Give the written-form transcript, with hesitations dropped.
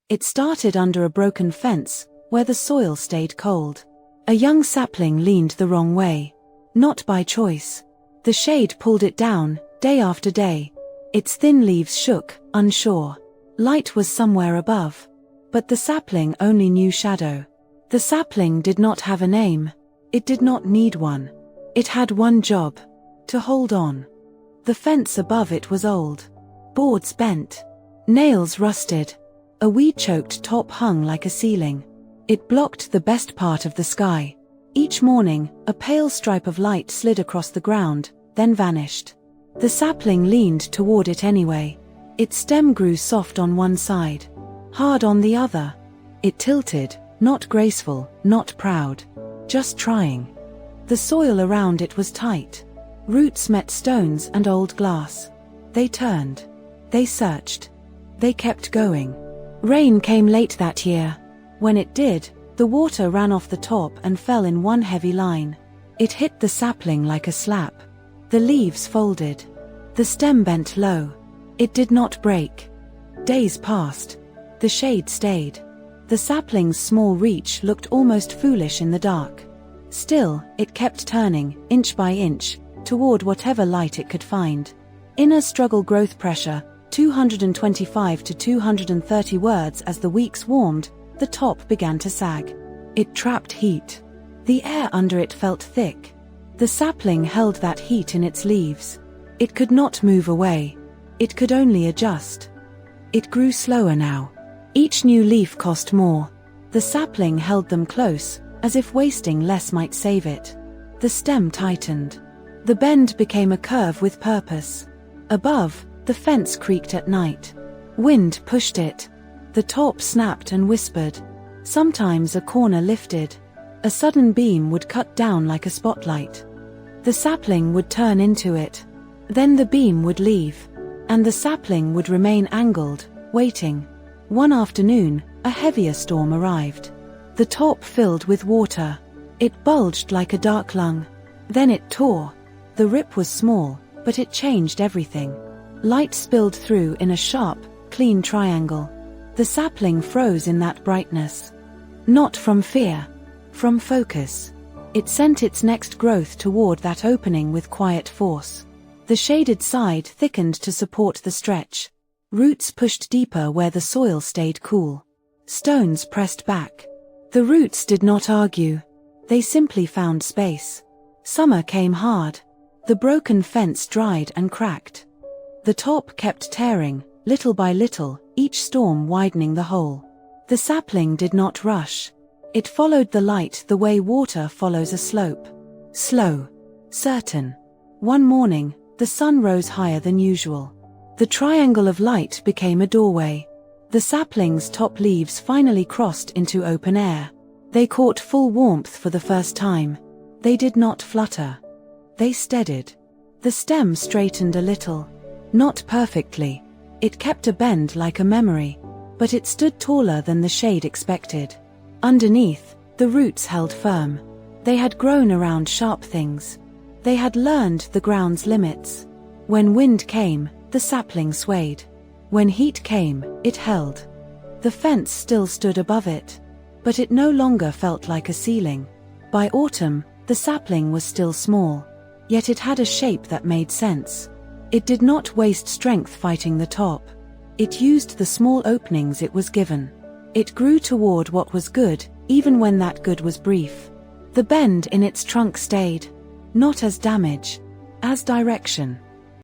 It started under a broken fence, where the soil stayed cold. A young sapling leaned the wrong way. Not by choice. The shade pulled it down, day after day. Its thin leaves shook, unsure. Light was somewhere above. But the sapling only knew shadow. The sapling did not have a name. It did not need one. It had one job: to hold on. The fence above it was old. Boards bent. Nails rusted. A weed-choked top hung like a ceiling. It blocked the best part of the sky. Each morning, a pale stripe of light slid across the ground, then vanished. The sapling leaned toward it anyway. Its stem grew soft on one side, hard on the other. It tilted, not graceful, not proud, just trying. The soil around it was tight. Roots met stones and old glass. They turned. They searched. They kept going. Rain came late that year. When it did, the water ran off the top and fell in one heavy line. It hit the sapling like a slap. The leaves folded. The stem bent low. It did not break. Days passed. The shade stayed. The sapling's small reach looked almost foolish in the dark. Still, it kept turning, inch by inch, toward whatever light it could find. Inner struggle growth pressure, 225 to 230 words. As the weeks warmed, the top began to sag. It trapped heat. The air under it felt thick. The sapling held that heat in its leaves. It could not move away. It could only adjust. It grew slower now. Each new leaf cost more. The sapling held them close, as if wasting less might save it. The stem tightened. The bend became a curve with purpose. Above, the fence creaked at night. Wind pushed it. The top snapped and whispered. Sometimes a corner lifted. A sudden beam would cut down like a spotlight. The sapling would turn into it. Then the beam would leave. And the sapling would remain angled, waiting. One afternoon, a heavier storm arrived. The top filled with water. It bulged like a dark lung. Then it tore. The rip was small, but it changed everything. Light spilled through in a sharp, clean triangle. The sapling froze in that brightness. Not from fear. From focus. It sent its next growth toward that opening with quiet force. The shaded side thickened to support the stretch. Roots pushed deeper where the soil stayed cool. Stones pressed back. The roots did not argue. They simply found space. Summer came hard. The broken fence dried and cracked. The top kept tearing, little by little, each storm widening the hole. The sapling did not rush. It followed the light the way water follows a slope. Slow. Certain. One morning, the sun rose higher than usual. The triangle of light became a doorway. The sapling's top leaves finally crossed into open air. They caught full warmth for the first time. They did not flutter. They steadied. The stem straightened a little. Not perfectly. It kept a bend like a memory. But it stood taller than the shade expected. Underneath, the roots held firm. They had grown around sharp things. They had learned the ground's limits. When wind came, the sapling swayed. When heat came, it held. The fence still stood above it. But it no longer felt like a ceiling. By autumn, the sapling was still small. Yet it had a shape that made sense. It did not waste strength fighting the top. It used the small openings it was given. It grew toward what was good, even when that good was brief. The bend in its trunk stayed. Not as damage. As direction.